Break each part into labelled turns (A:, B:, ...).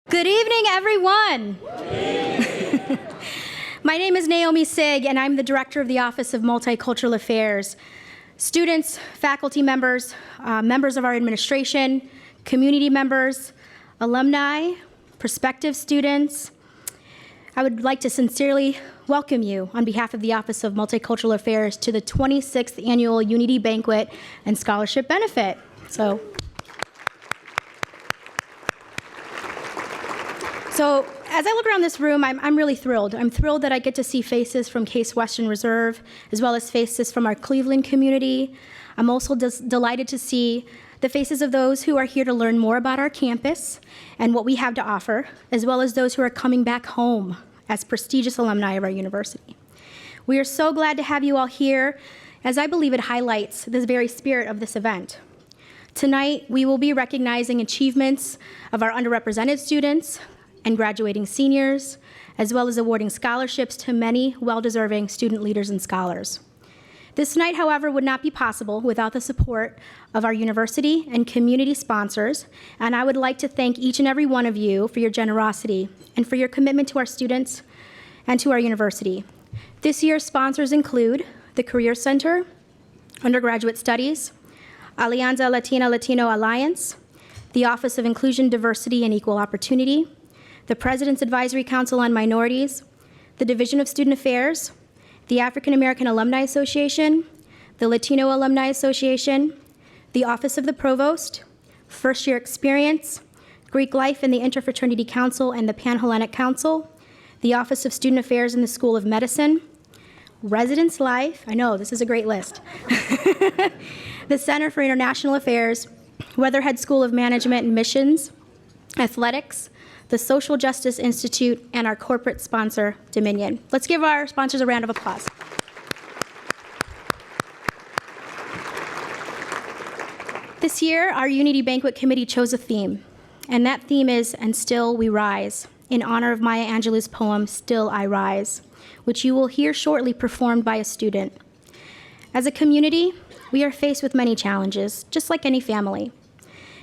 A: Good evening, everyone. My name is Naomi Sigg, and I'm the Director of the Office of Multicultural Affairs. Students, faculty members, members of our administration, community members, alumni, prospective students, I would like to sincerely welcome you on behalf of the Office of Multicultural Affairs to the 26th Annual Unity Banquet and Scholarship Benefit. So as I look around this room, I'm really thrilled. I'm thrilled that I get to see faces from Case Western Reserve, as well as faces from our Cleveland community. I'm also delighted to see the faces of those who are here to learn more about our campus and what we have to offer, as well as those who are coming back home as prestigious alumni of our university. We are so glad to have you all here, as I believe it highlights the very spirit of this event. Tonight, we will be recognizing achievements of our underrepresented students and graduating seniors, as well as awarding scholarships to many well-deserving student leaders and scholars. This night, however, would not be possible without the support of our university and community sponsors, and I would like to thank each and every one of you for your generosity and for your commitment to our students and to our university. This year's sponsors include the Career Center, Undergraduate Studies, Alianza Latino Alliance, the Office of Inclusion, Diversity, and Equal Opportunity, the President's Advisory Council on Minorities, the Division of Student Affairs, the African American Alumni Association, the Latino Alumni Association, the Office of the Provost, First Year Experience, Greek Life and the Interfraternity Council and the Pan-Hellenic Council, the Office of Student Affairs in the School of Medicine, Residence Life, I know, this is a great list, the Center for International Affairs, Weatherhead School of Management and Missions, Athletics, the Social Justice Institute, and our corporate sponsor, Dominion. Let's give our sponsors a round of applause. This year, our Unity Banquet Committee chose a theme, and that theme is "And Still We Rise," in honor of Maya Angelou's poem, "Still I Rise," which you will hear shortly performed by a student. As a community, we are faced with many challenges, just like any family.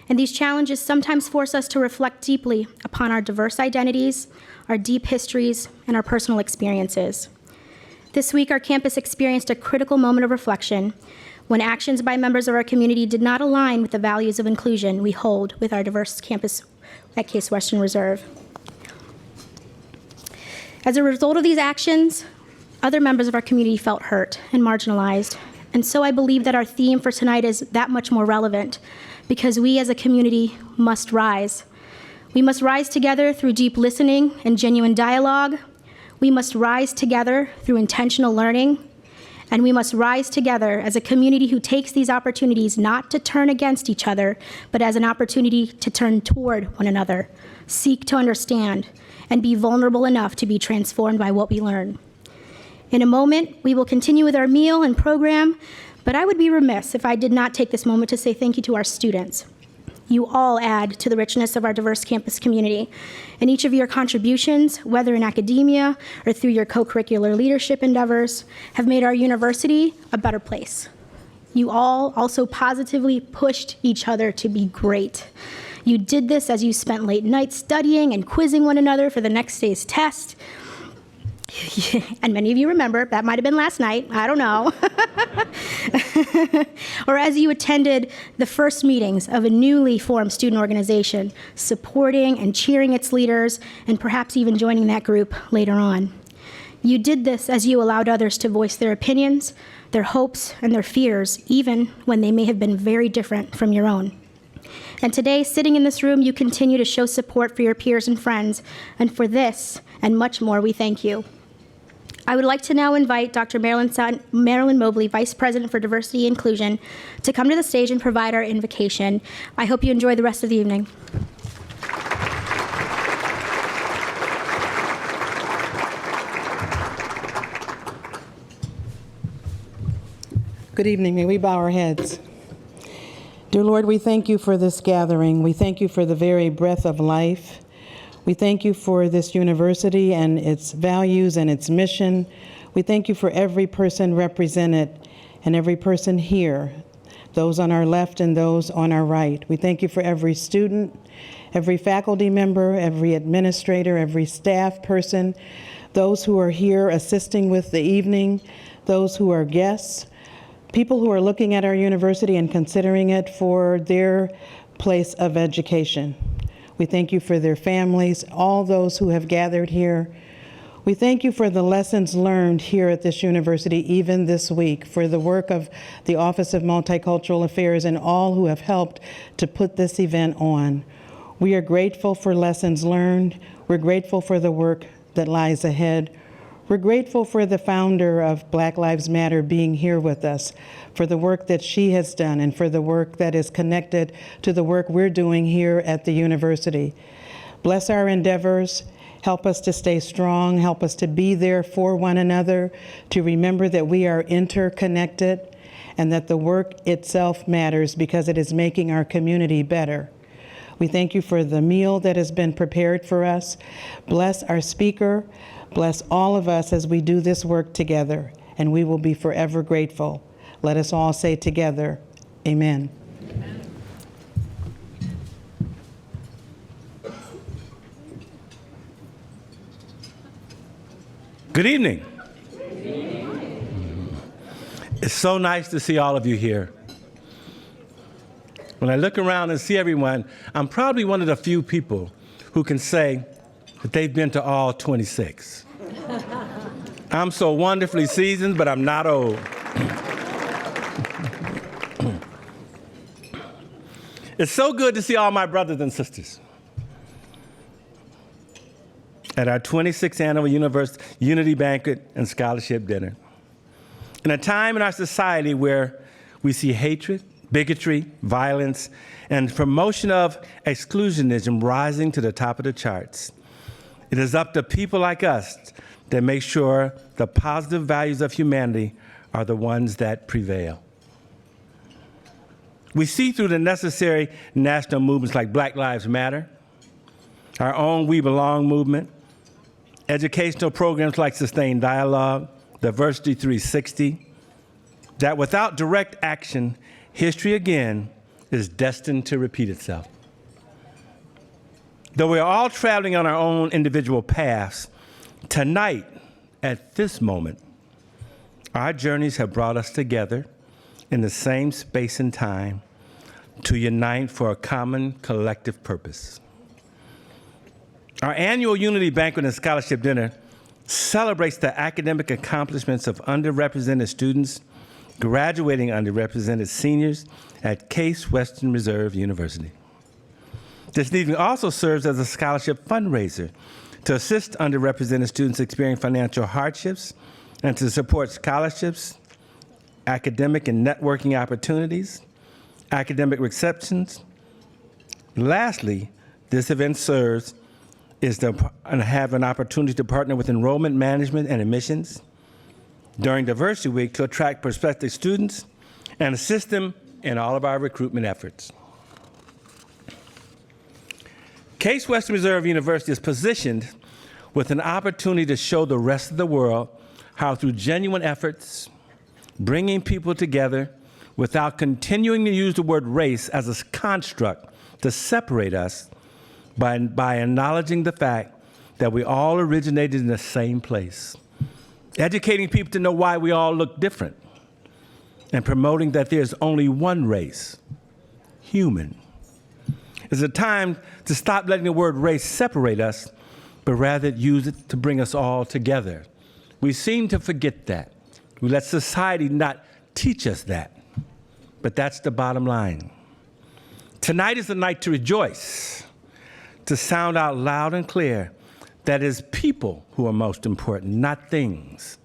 A: And these challenges sometimes force us to reflect deeply upon our diverse identities, our deep histories, and our personal experiences. This week, our campus experienced a critical moment of reflection when actions by members of our community did not align with the values of inclusion we hold with our diverse campus at Case Western Reserve. As a result of these actions, other members of our community felt hurt and marginalized. And so I believe that our theme for tonight is that much more relevant, because we as a community must rise. We must rise together through deep listening and genuine dialogue. We must rise together through intentional learning. And we must rise together as a community who takes these opportunities not to turn against each other, but as an opportunity to turn toward one another, seek to understand, and be vulnerable enough to be transformed by what we learn. In a moment, we will continue with our meal and program, but I would be remiss if I did not take this moment to say thank you to our students. You all add to the richness of our diverse campus community, and each of your contributions, whether in academia or through your co-curricular leadership endeavors, have made our university a better place. You all also positively pushed each other to be great. You did this as you spent late nights studying and quizzing one another for the next day's test. And many of you remember, that might have been last night, I don't know. Or as you attended the first meetings of a newly formed student organization, supporting and cheering its leaders, and perhaps even joining that group later on. You did this as you allowed others to voice their opinions, their hopes, and their fears, even when they may have been very different from your own. And today, sitting in this room, you continue to show support for your peers and friends, and for this and much more, we thank you. I would like to now invite Dr. Marilyn Mobley, Vice President for Diversity and Inclusion, to come to the stage and provide our invocation. I hope you enjoy the rest of the evening.
B: Good evening. May we bow our heads. Dear Lord, we thank you for this gathering. We thank you for the very breath of life. We thank you for this university and its values and its mission. We thank you for every person represented and every person here, those on our left and those on our right. We thank you for every student, every faculty member, every administrator, every staff person, those who are here assisting with the evening, those who are guests, people who are looking at our university and considering it for their place of education. We thank you for their families, all those who have gathered here. We thank you for the lessons learned here at this university, even this week, for the work of the Office of Multicultural Affairs and all who have helped to put this event on. We are grateful for lessons learned. We're grateful for the work that lies ahead. We're grateful for the founder of Black Lives Matter being here with us, for the work that she has done and for the work that is connected to the work we're doing here at the university. Bless our endeavors. Help us to stay strong. Help us to be there for one another, to remember that we are interconnected and that the work itself matters because it is making our community better. We thank you for the meal that has been prepared for us. Bless our speaker. Bless all of us as we do this work together, and we will be forever grateful. Let us all say together, amen. Amen.
C: Good evening. Good evening. It's so nice to see all of you here. When I look around and see everyone, I'm probably one of the few people who can say that they've been to all 26. I'm so wonderfully seasoned, but I'm not old. It's so good to see all my brothers and sisters at our 26th annual Unity Banquet and Scholarship Dinner. In a time in our society where we see hatred, bigotry, violence, and promotion of exclusionism rising to the top of the charts, it is up to people like us that make sure the positive values of humanity are the ones that prevail. We see through the necessary national movements like Black Lives Matter, our own We Belong movement, educational programs like Sustained Dialogue, Diversity 360, that without direct action, history again is destined to repeat itself. Though we're all traveling on our own individual paths, tonight, at this moment, our journeys have brought us together in the same space and time to unite for a common collective purpose. Our annual Unity Banquet and Scholarship Dinner celebrates the academic accomplishments of underrepresented students, graduating underrepresented seniors at Case Western Reserve University. This evening also serves as a scholarship fundraiser to assist underrepresented students experiencing financial hardships and to support scholarships, academic and networking opportunities, academic receptions. Lastly, this event serves is to have an opportunity to partner with enrollment management and admissions during Diversity Week to attract prospective students and assist them in all of our recruitment efforts. Case Western Reserve University is positioned with an opportunity to show the rest of the world how through genuine efforts, bringing people together without continuing to use the word race as a construct to separate us by acknowledging the fact that we all originated in the same place, educating people to know why we all look different, and promoting that there's only one race, human. It's a time to stop letting the word race separate us, but rather use it to bring us all together. We seem to forget that. We let society not teach us that, but that's the bottom line. Tonight is the night to rejoice, to sound out loud and clear that it is people who are most important, not things.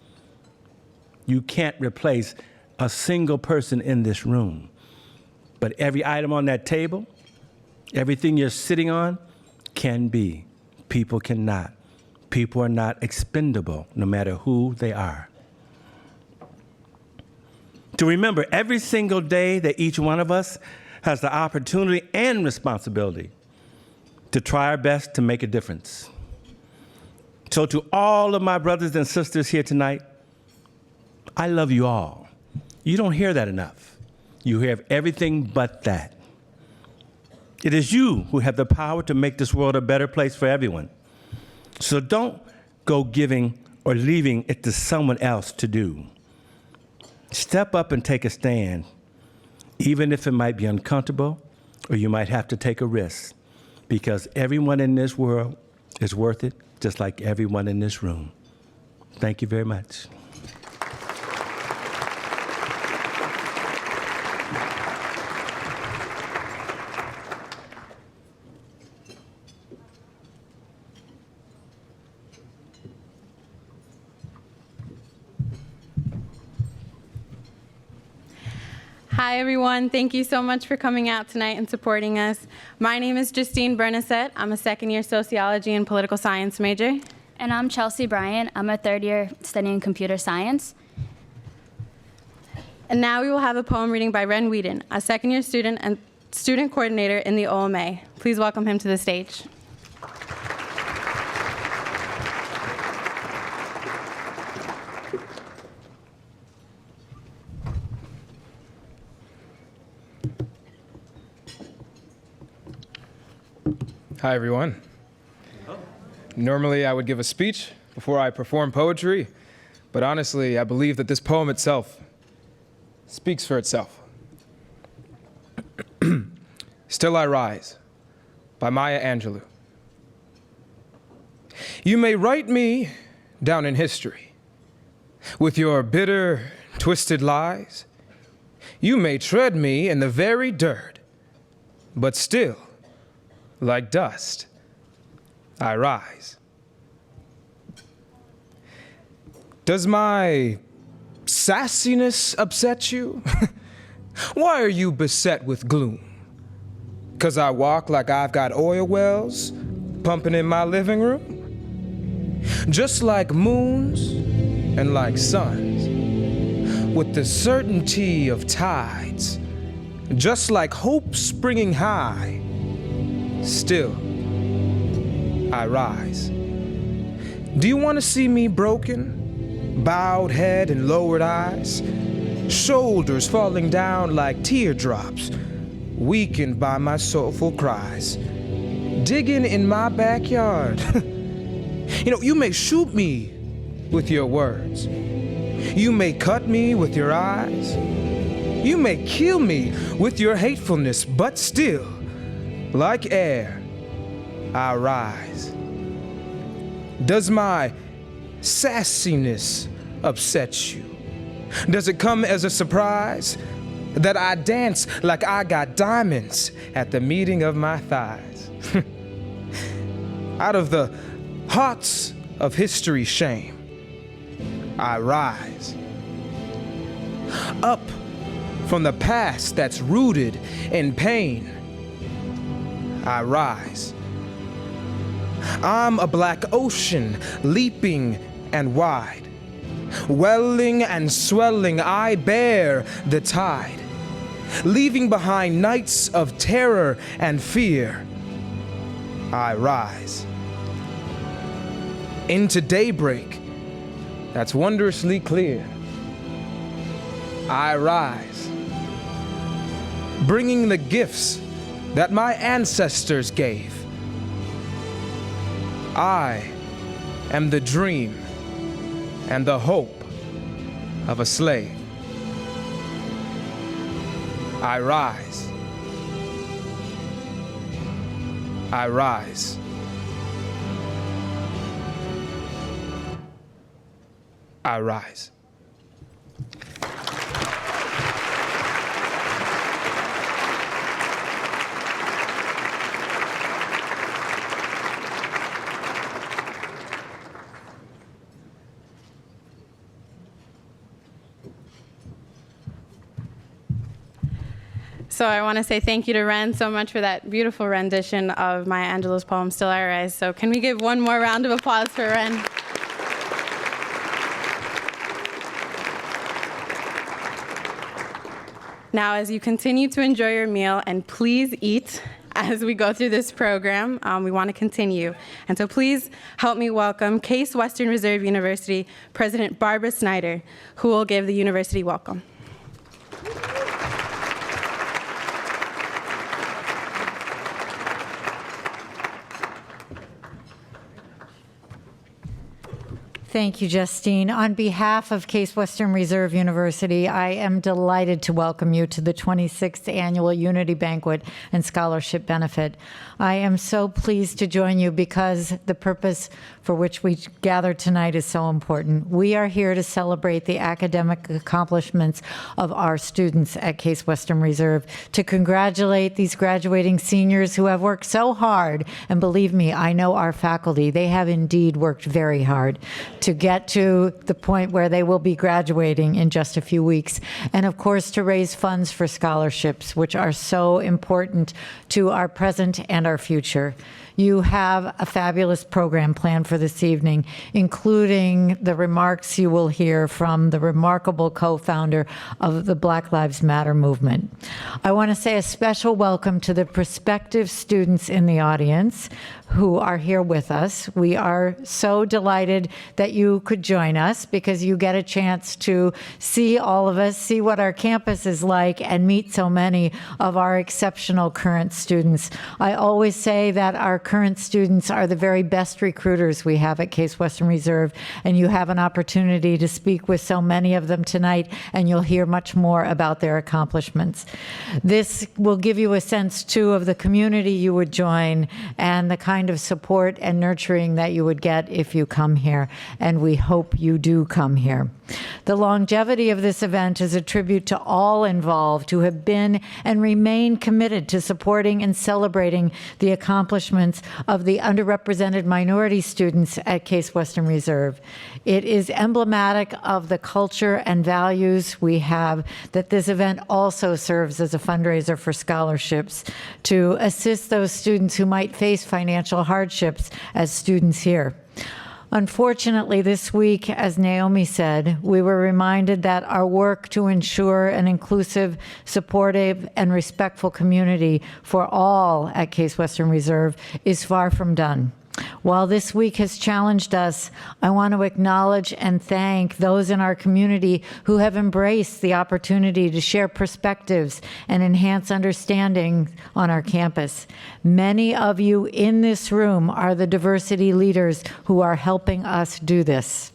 C: You can't replace a single person in this room, but every item on that table, everything you're sitting on can be. People cannot. People are not expendable, no matter who they are. To remember every single day that each one of us has the opportunity and responsibility to try our best to make a difference. So to all of my brothers and sisters here tonight, I love you all. You don't hear that enough. You have everything but that. It is you who have the power to make this world a better place for everyone. So don't go giving or leaving it to someone else to do. Step up and take a stand, even if it might be uncomfortable or you might have to take a risk, because everyone in this world is worth it, just like everyone in this room. Thank you very much.
D: Hi, everyone. Thank you so much for coming out tonight and supporting us. My name is Justine Bernasette. I'm a second-year sociology and political science major.
E: And I'm Chelsea Bryant. I'm a third year studying computer science.
D: And now we will have a poem reading by Ren Whedon, a second-year student and student coordinator in the OMA. Please welcome him to the stage.
F: Hi, everyone. Normally, I would give a speech before I perform poetry, but honestly, I believe that this poem itself speaks for itself. Still I Rise by Maya Angelou. You may write me down in history with your bitter, twisted lies. You may tread me in the very dirt, but still, like dust, I rise. Does my sassiness upset you? Why are you beset with gloom? 'Cause I walk like I've got oil wells pumping in my living room? Just like moons and like suns, with the certainty of tides, just like hope springing high, still, I rise. Do you want to see me broken? Bowed head and lowered eyes? Shoulders falling down like teardrops, weakened by my soulful cries. Digging in my backyard. You may shoot me with your words. You may cut me with your eyes. You may kill me with your hatefulness, but still, like air, I rise. Does my sassiness upset you? Does it come as a surprise that I dance like I got diamonds at the meeting of my thighs? Out of the hearts of history's shame, I rise. Up from the past that's rooted in pain, I rise. I'm a black ocean, leaping and wide. Welling and swelling, I bear the tide. Leaving behind nights of terror and fear, I rise. Into daybreak that's wondrously clear, I rise. Bringing the gifts that my ancestors gave. I am the dream and the hope of a slave. I rise. I rise. I rise.
D: So I want to say thank you to Ren so much for that beautiful rendition of Maya Angelou's poem, Still I Rise. So can we give one more round of applause for Ren? Now, as you continue to enjoy your meal, and please eat as we go through this program, we want to continue. And so please help me welcome Case Western Reserve University President Barbara Snyder, who will give the university welcome.
G: Thank you, Justine. On behalf of Case Western Reserve University, I am delighted to welcome you to the 26th Annual Unity Banquet and Scholarship Benefit. I am so pleased to join you because the purpose for which we gather tonight is so important. We are here to celebrate the academic accomplishments of our students at Case Western Reserve, to congratulate these graduating seniors who have worked so hard, and believe me, I know our faculty, they have indeed worked very hard to get to the point where they will be graduating in just a few weeks. And of course, to raise funds for scholarships, which are so important to our present and our future. You have a fabulous program planned for this evening, including the remarks you will hear from the remarkable co-founder of the Black Lives Matter movement. I want to say a special welcome to the prospective students in the audience who are here with us. We are so delighted that you could join us because you get a chance to see all of us, see what our campus is like, and meet so many of our exceptional current students. I always say that our current students are the very best recruiters we have at Case Western Reserve, and you have an opportunity to speak with so many of them tonight, and you'll hear much more about their accomplishments. This will give you a sense, too, of the community you would join and the kind of support and nurturing that you would get if you come here, and we hope you do come here. The longevity of this event is a tribute to all involved who have been and remain committed to supporting and celebrating the accomplishments of the underrepresented minority students at Case Western Reserve. It is emblematic of the culture and values we have that this event also serves as a fundraiser for scholarships to assist those students who might face financial hardships as students here. Unfortunately, this week, as Naomi said, we were reminded that our work to ensure an inclusive, supportive, and respectful community for all at Case Western Reserve is far from done. While this week has challenged us, I want to acknowledge and thank those in our community who have embraced the opportunity to share perspectives and enhance understanding on our campus. Many of you in this room are the diversity leaders who are helping us do this.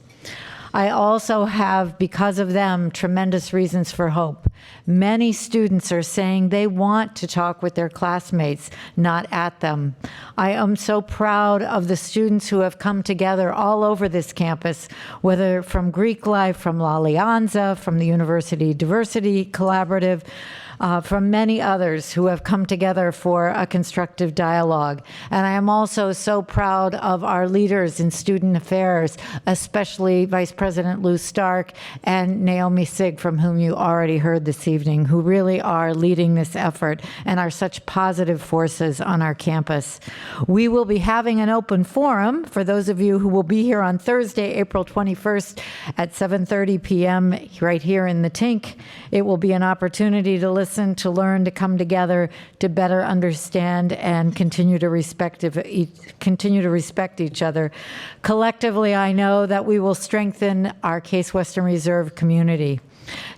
G: I also have, because of them, tremendous reasons for hope. Many students are saying they want to talk with their classmates, not at them. I am so proud of the students who have come together all over this campus, whether from Greek Life, from La Alianza, from the University Diversity Collaborative, from many others who have come together for a constructive dialogue. And I am also so proud of our leaders in student affairs, especially Vice President Lou Stark and Naomi Sig, from whom you already heard this evening, who really are leading this effort and are such positive forces on our campus. We will be having an open forum for those of you who will be here on Thursday, April 21st at 7:30 p.m. right here in the Tink. It will be an opportunity to listen, to learn, to come together, to better understand and continue to respect each other. Collectively, I know that we will strengthen our Case Western Reserve community.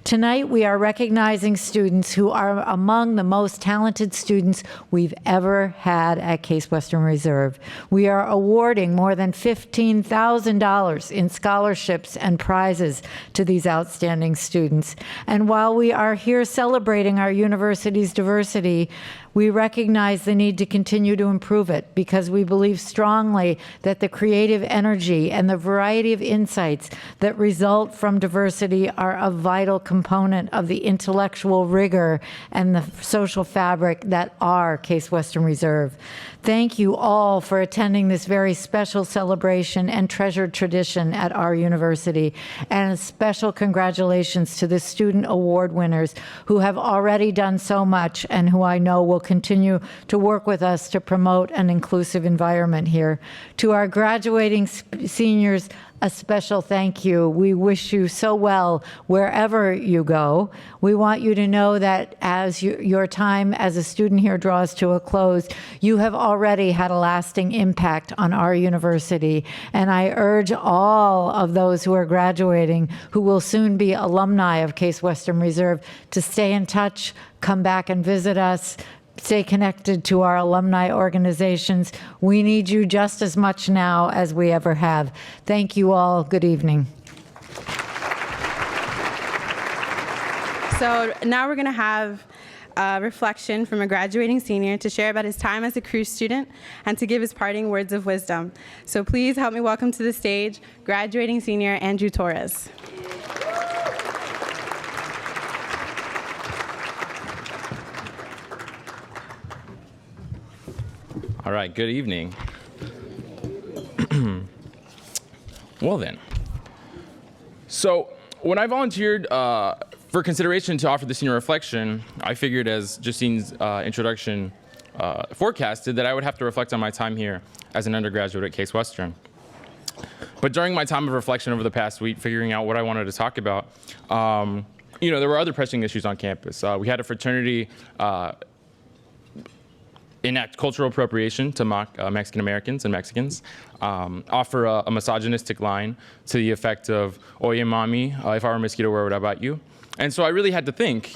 G: Tonight, we are recognizing students who are among the most talented students we've ever had at Case Western Reserve. We are awarding more than $15,000 in scholarships and prizes to these outstanding students. And while we are here celebrating our university's diversity, we recognize the need to continue to improve it because we believe strongly that the creative energy and the variety of insights that result from diversity are a vital component of the intellectual rigor and the social fabric that are Case Western Reserve. Thank you all for attending this very special celebration and treasured tradition at our university. And a special congratulations to the student award winners who have already done so much and who I know will continue to work with us to promote an inclusive environment here. To our graduating seniors, a special thank you. We wish you so well wherever you go. We want you to know that as your time as a student here draws to a close, you have already had a lasting impact on our university. And I urge all of those who are graduating, who will soon be alumni of Case Western Reserve, to stay in touch, come back and visit us, stay connected to our alumni organizations. We need you just as much now as we ever have. Thank you all. Good evening.
D: So now we're going to have a reflection from a graduating senior to share about his time as a Cru student and to give his parting words of wisdom. So please help me welcome to the stage graduating senior Andrew Torres.
H: All right, good evening. Well then, so when I volunteered for consideration to offer the senior reflection, I figured, as Justine's introduction forecasted, that I would have to reflect on my time here as an undergraduate at Case Western. But during my time of reflection over the past week, figuring out what I wanted to talk about, there were other pressing issues on campus. We had a fraternity enact cultural appropriation to mock Mexican Americans and Mexicans, offer a misogynistic line to the effect of, "Oye, mami, if I were a mosquito, where would I bite you?" And so I really had to think,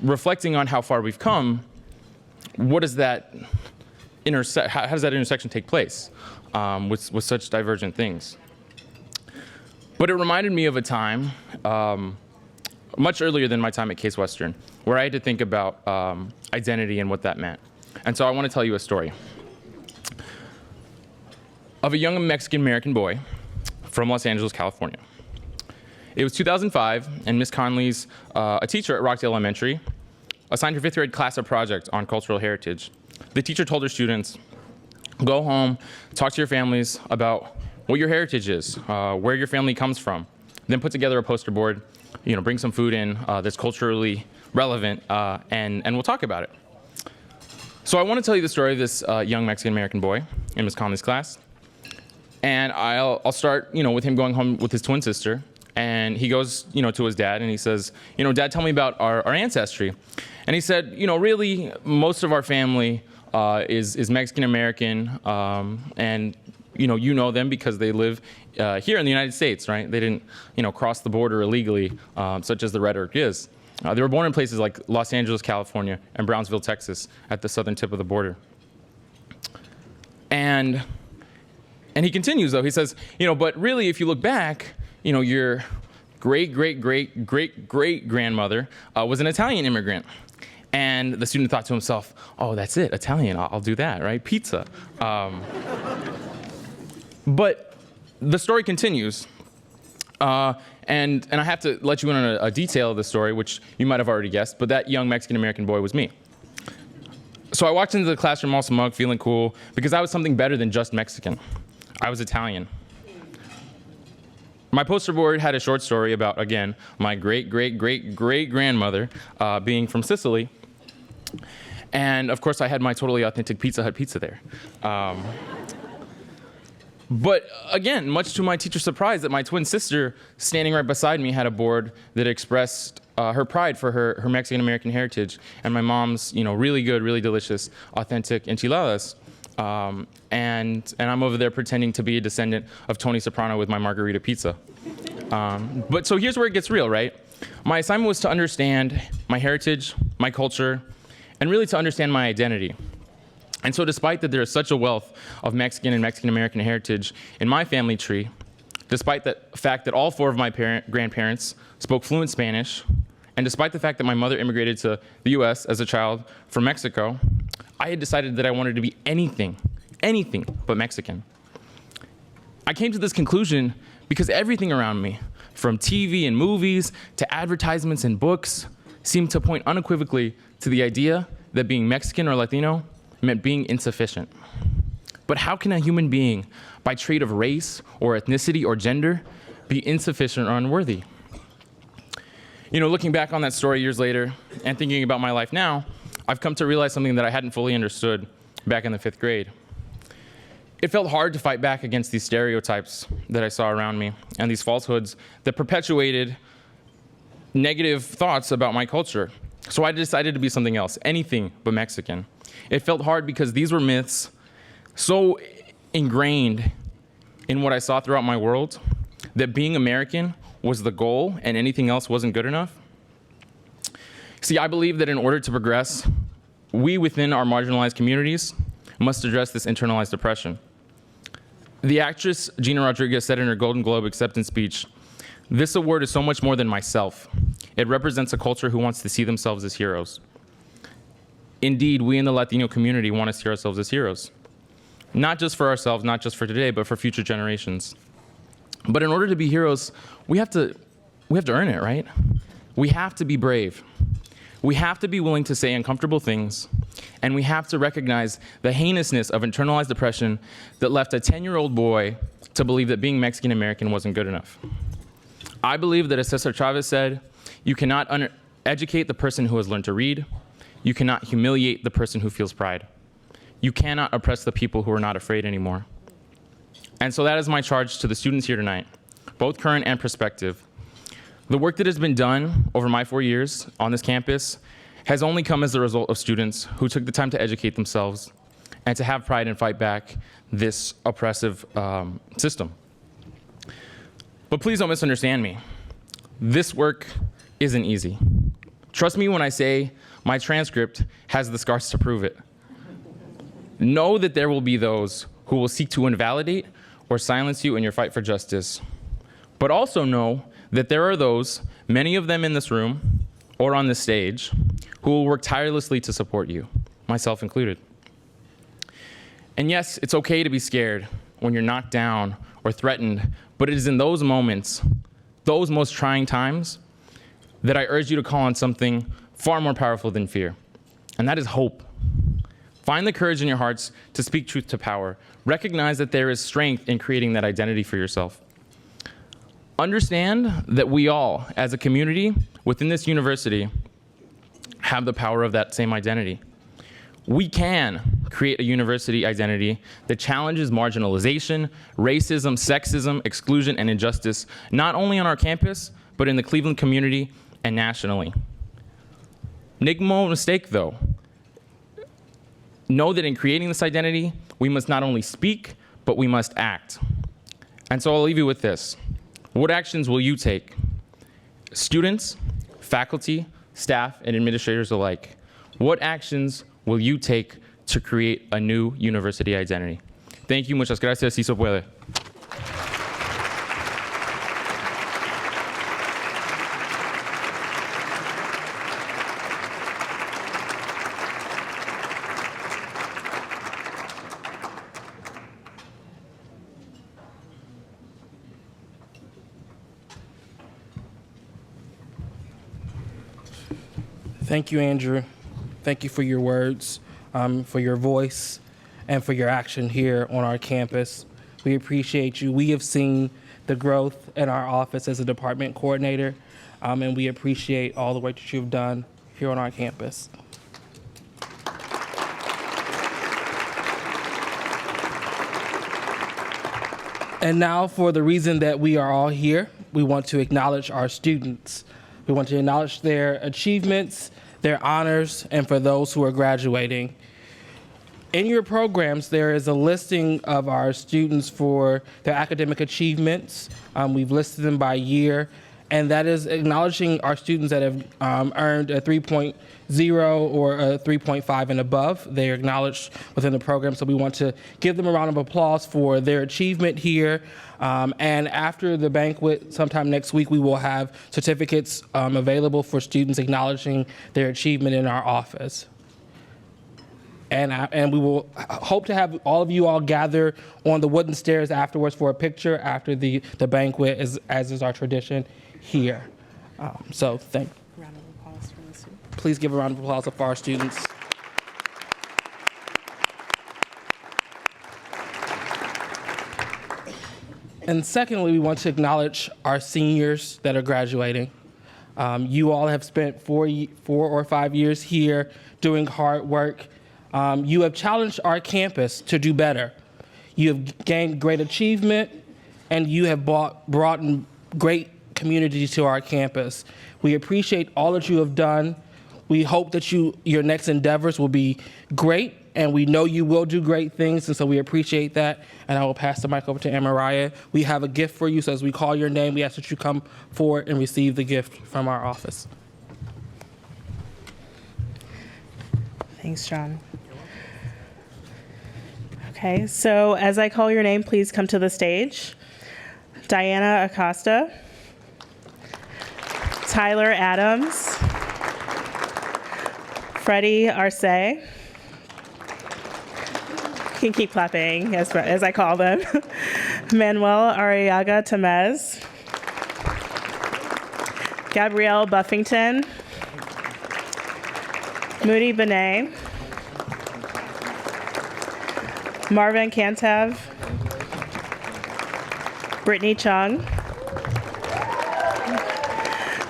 H: reflecting on how far we've come, what does that how does that intersection take place with such divergent things? But it reminded me of a time much earlier than my time at Case Western, where I had to think about identity and what that meant. And so I want to tell you a story of a young Mexican-American boy from Los Angeles, California. It was 2005, and Miss Conley's a teacher at Rockdale Elementary, assigned her 5th grade class a project on cultural heritage. The teacher told her students, go home, talk to your families about what your heritage is, where your family comes from, then put together a poster board, bring some food in that's culturally relevant, and we'll talk about it. So I want to tell you the story of this young Mexican-American boy in Miss Conley's class. And I'll start, with him going home with his twin sister. And he goes, to his dad and he says, Dad, tell me about our ancestry. And he said, really, most of our family is Mexican-American. And, you know them because they live here in the United States, right? They didn't, cross the border illegally, such as the rhetoric is. They were born in places like Los Angeles, California, and Brownsville, Texas, at the southern tip of the border. And he continues, though. He says, but really, if you look back, your great-great-great-great-great-grandmother was an Italian immigrant. And the student thought to himself, oh, that's it, Italian, I'll do that, right? Pizza. But the story continues. And I have to let you in on a detail of the story, which you might have already guessed, but that young Mexican-American boy was me. So I walked into the classroom all smug, feeling cool, because I was something better than just Mexican. I was Italian. My poster board had a short story about, again, my great-great-great-great-grandmother being from Sicily. And of course, I had my totally authentic Pizza Hut pizza there. But again, much to my teacher's surprise, that my twin sister, standing right beside me, had a board that expressed her pride for her Mexican-American heritage and my mom's, really good, really delicious, authentic enchiladas. And I'm over there pretending to be a descendant of Tony Soprano with my margarita pizza. But so here's where it gets real, right? My assignment was to understand my heritage, my culture, and really to understand my identity. And so despite that there is such a wealth of Mexican and Mexican-American heritage in my family tree, despite the fact that all 4 of my grandparents spoke fluent Spanish, and despite the fact that my mother immigrated to the US as a child from Mexico, I had decided that I wanted to be anything but Mexican. I came to this conclusion because everything around me, from TV and movies to advertisements and books, seemed to point unequivocally to the idea that being Mexican or Latino meant being insufficient. But how can a human being, by trait of race or ethnicity or gender, be insufficient or unworthy? Looking back on that story years later and thinking about my life now, I've come to realize something that I hadn't fully understood back in the 5th grade. It felt hard to fight back against these stereotypes that I saw around me and these falsehoods that perpetuated negative thoughts about my culture. So I decided to be something else, anything but Mexican. It felt hard because these were myths so ingrained in what I saw throughout my world that being American was the goal and anything else wasn't good enough. See, I believe that in order to progress, we within our marginalized communities must address this internalized depression. The actress Gina Rodriguez said in her Golden Globe acceptance speech, "This award is so much more than myself. It represents a culture who wants to see themselves as heroes." Indeed, we in the Latino community want to see ourselves as heroes. Not just for ourselves, not just for today, but for future generations. But in order to be heroes, we have to earn it, right? We have to be brave. We have to be willing to say uncomfortable things, and we have to recognize the heinousness of internalized depression that left a 10-year-old boy to believe that being Mexican American wasn't good enough. I believe that, as Cesar Chavez said, you cannot educate the person who has learned to read. You cannot humiliate the person who feels pride. You cannot oppress the people who are not afraid anymore. And so that is my charge to the students here tonight, both current and prospective. The work that has been done over my 4 years on this campus has only come as a result of students who took the time to educate themselves and to have pride and fight back this oppressive system. But please don't misunderstand me. This work isn't easy. Trust me when I say my transcript has the scars to prove it. Know that there will be those who will seek to invalidate or silence you in your fight for justice. But also know that there are those, many of them in this room or on this stage, who will work tirelessly to support you, myself included. And yes, it's okay to be scared when you're knocked down or threatened, but it is in those moments, those most trying times, that I urge you to call on something far more powerful than fear, and that is hope. Find the courage in your hearts to speak truth to power. Recognize that there is strength in creating that identity for yourself. Understand that we all, as a community within this university, have the power of that same identity. We can create a university identity that challenges marginalization, racism, sexism, exclusion, and injustice, not only on our campus, but in the Cleveland community and nationally. Make no mistake, though. Know that in creating this identity, we must not only speak, but we must act. And so I'll leave you with this. What actions will you take? Students, faculty, staff, and administrators alike, what actions will you take to create a new university identity? Thank you, muchas gracias, si se puede.
I: Thank you, Andrew. Thank you for your words, for your voice, and for your action here on our campus. We appreciate you. We have seen the growth in our office as a department coordinator, and we appreciate all the work that you've done here on our campus. And now, for the reason that we are all here, we want to acknowledge our students. We want to acknowledge their achievements, their honors, and for those who are graduating. In your programs, there is a listing of our students for their academic achievements. We've listed them by year, and that is acknowledging our students that have earned a 3.0 or a 3.5 and above. They are acknowledged within the program, so we want to give them a round of applause for their achievement here. And after the banquet, sometime next week, we will have certificates available for students acknowledging their achievement in our office. And we will hope to have all of you all gather on the wooden stairs afterwards for a picture after the banquet, as is our tradition here. So thank you. Round of applause for the students. Please give a round of applause for our students. And secondly, we want to acknowledge our seniors that are graduating. You all have spent 4 or 5 years here doing hard work. You have challenged our campus to do better. You have gained great achievement, and you have brought in great community to our campus. We appreciate all that you have done. We hope that your next endeavors will be great, and we know you will do great things, and so we appreciate that. And I will pass the mic over to Ann Mariah. We have a gift for you, so as we call your name, we ask that you come forward and receive the gift from our office.
J: Thanks, John. Okay, so as I call your name, please come to the stage. Diana Acosta, Tyler Adams, Freddie Arce. You can keep clapping as I call them. Manuel Arriaga Tamez, Gabrielle Buffington, Moody Benet, Marvin Kantev, Brittany Chung,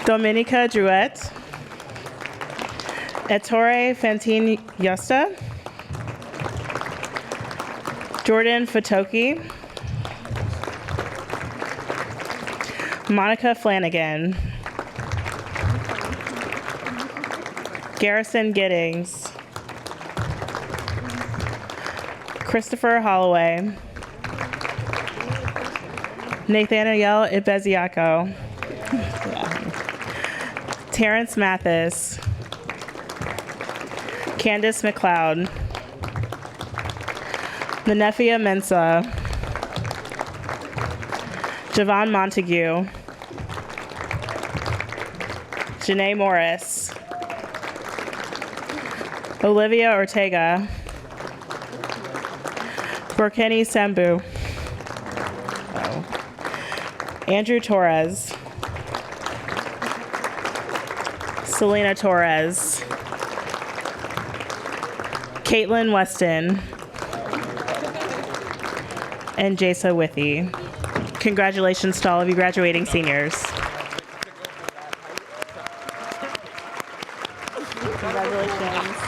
J: Dominica Druet, Ettore Fantine Yosta, Jordan Fatoki, Monica Flanagan, Garrison Giddings, Christopher Holloway, Nathaniel Ibeziaco, Terrence Mathis, Candace McLeod, Nenefia Mensa, Javon Montague, Janae Morris, Olivia Ortega, Borkeni Sambu, Andrew Torres, Selena Torres, Caitlin Weston, and Jasa Withy. Congratulations to all of you graduating seniors. Congratulations.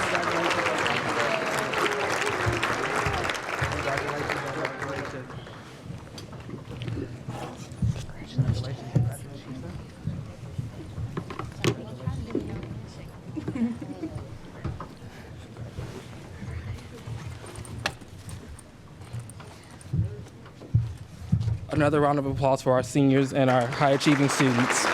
I: Another round of applause for our seniors and our high-achieving students.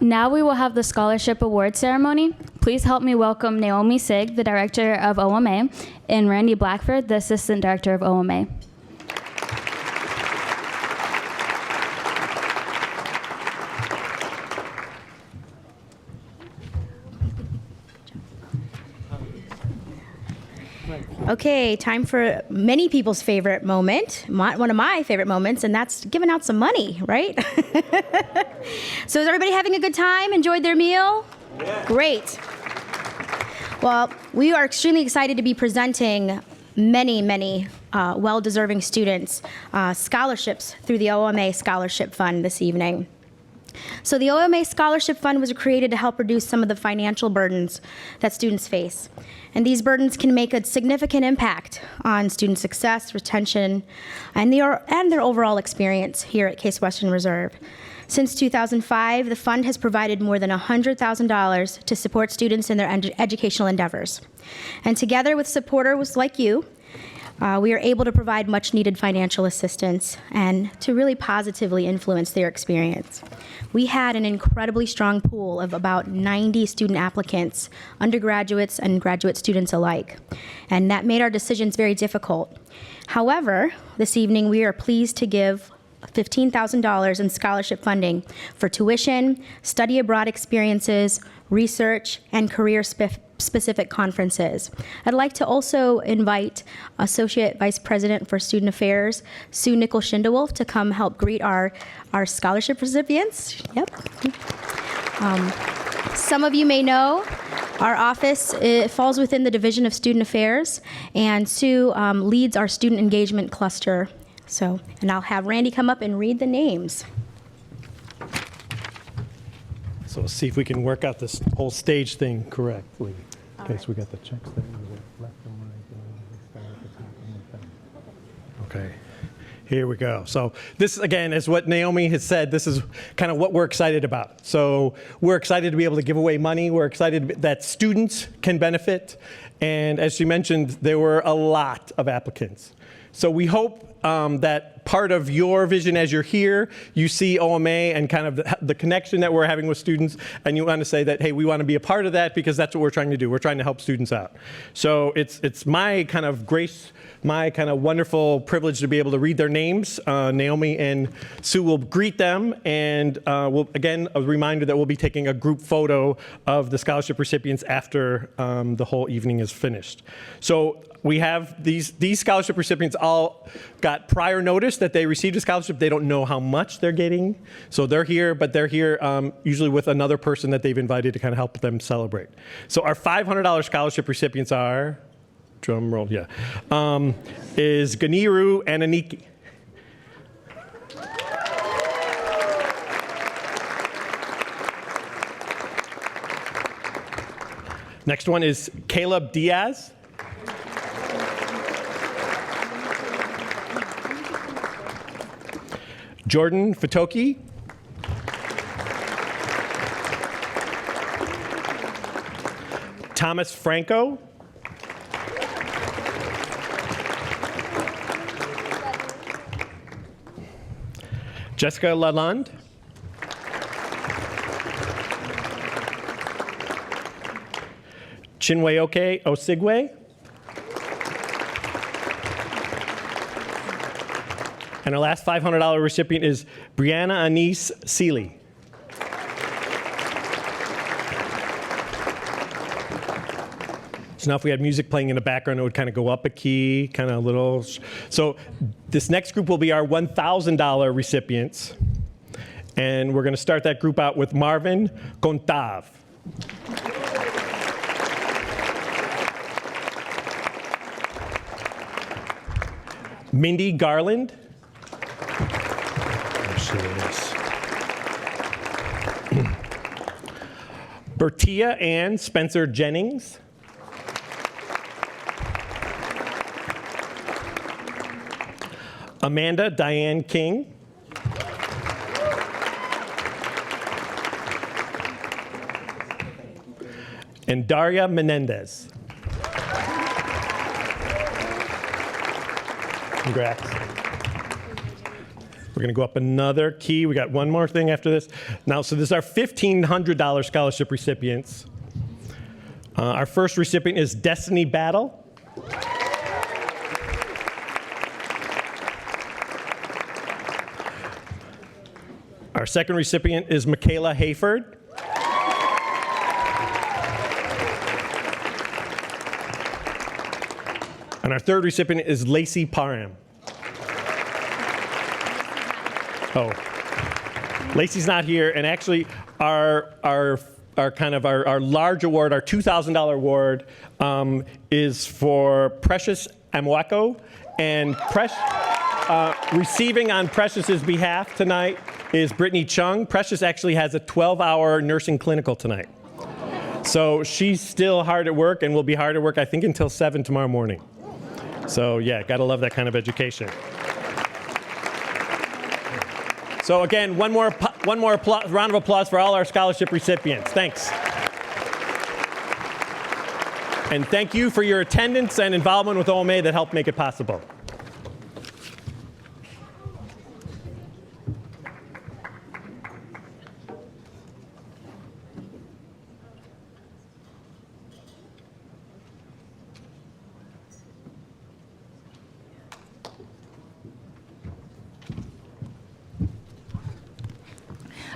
E: Now we will have the scholarship award ceremony. Please help me welcome Naomi Sig, the director of OMA, and Randy Blackford, the assistant director of OMA.
A: Okay, time for many people's favorite moment, one of my favorite moments, and that's giving out some money, right? So is everybody having a good time? Enjoyed their meal? Yeah. Great. Well, we are extremely excited to be presenting many well-deserving students scholarships through the OMA Scholarship Fund this evening. So the OMA Scholarship Fund was created to help reduce some of the financial burdens that students face. And these burdens can make a significant impact on student success, retention, and their overall experience here at Case Western Reserve. Since 2005, the fund has provided more than $100,000 to support students in their educational endeavors. And together with supporters like you, we are able to provide much needed financial assistance and to really positively influence their experience. We had an incredibly strong pool of about 90 student applicants, undergraduates and graduate students alike, and that made our decisions very difficult. However, this evening we are pleased to give $15,000 in scholarship funding for tuition, study abroad experiences, research, and career-specific conferences. I'd like to also invite Associate Vice President for Student Affairs, Sue Nickel-Schindewolf, to come help greet our scholarship recipients. Yep. Some of you may know our office falls within the Division of Student Affairs, and Sue leads our student engagement cluster. And I'll have Randy come up and read the names.
K: So let's see if we can work out this whole stage thing correctly. Okay, so we got the checks there. Left and right. Okay. Here we go. So this, again, is what Naomi has said. This is kind of what we're excited about. So we're excited to be able to give away money. We're excited that students can benefit. And as she mentioned, there were a lot of applicants. So we hope that part of your vision as you're here, you see OMA and kind of the connection that we're having with students, and you want to say that, hey, we want to be a part of that because that's what we're trying to do. We're trying to help students out. So it's my kind of grace, my kind of wonderful privilege to be able to read their names. Naomi and Sue will greet them, and we'll, again, a reminder that we'll be taking a group photo of the scholarship recipients after the whole evening is finished. So we have these scholarship recipients all got prior notice that they received a scholarship. They don't know how much they're getting. So they're here, but they're here usually with another person that they've invited to kind of help them celebrate. So our $500 scholarship recipients are, drum roll, yeah, is Ganiru and Aniki. Next one is Caleb Diaz. Jordan Fatoki. Thomas Franco. Jessica Lalonde. Chinweoke Osigwe. And our last $500 recipient is Brianna Anise Seeley. So now if we had music playing in the background, it would kind of go up a key, kind of a little. So this next group will be our $1,000 recipients. And we're going to start that group out with Marvin Contav. Mindy Garland. There she is. Bertia Ann Spencer Jennings. Amanda Diane King. And Daria Menendez. Congrats. We're going to go up another key. We got one more thing after this. Now, so this is our $1,500 scholarship recipients. Our first recipient is Destiny Battle. Our second recipient is Michaela Hayford. And our third recipient is Lacey Parham. Oh, Lacey's not here, and actually our large award, our $2,000 award, is for Precious Amwako, and receiving on Precious's behalf tonight is Brittany Chung. Precious actually has a 12-hour nursing clinical tonight. So she's still hard at work and will be hard at work, I think, until 7 tomorrow morning. So yeah, gotta love that kind of education. So again, one more round of applause for all our scholarship recipients. Thanks. And thank you for your attendance and involvement with OMA that helped make it possible.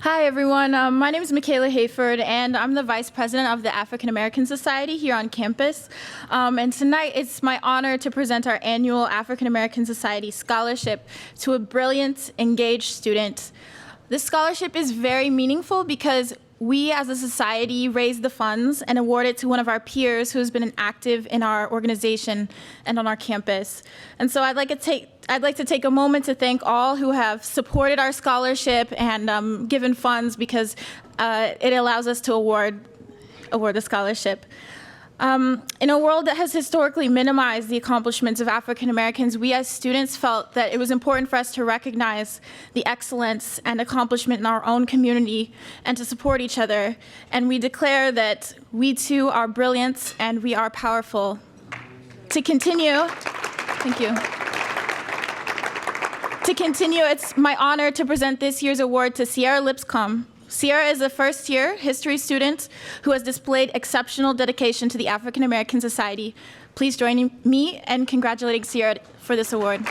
L: Hi, everyone. My name is Michaela Hayford, and I'm the Vice President of the African American Society here on campus. And tonight, it's my honor to present our annual African American Society Scholarship to a brilliant, engaged student. This scholarship is very meaningful because we as a society raise the funds and award it to one of our peers who's been active in our organization and on our campus. And so I'd like to take a moment to thank all who have supported our scholarship and given funds because it allows us to award the scholarship. In a world that has historically minimized the accomplishments of African Americans, we as students felt that it was important for us to recognize the excellence and accomplishment in our own community and to support each other. And we declare that we too are brilliant and we are powerful. To continue, thank you. To continue, it's my honor to present this year's award to Sierra Lipscomb. Sierra is a first-year history student who has displayed exceptional dedication to the African American Society. Please join me in congratulating Sierra for this award.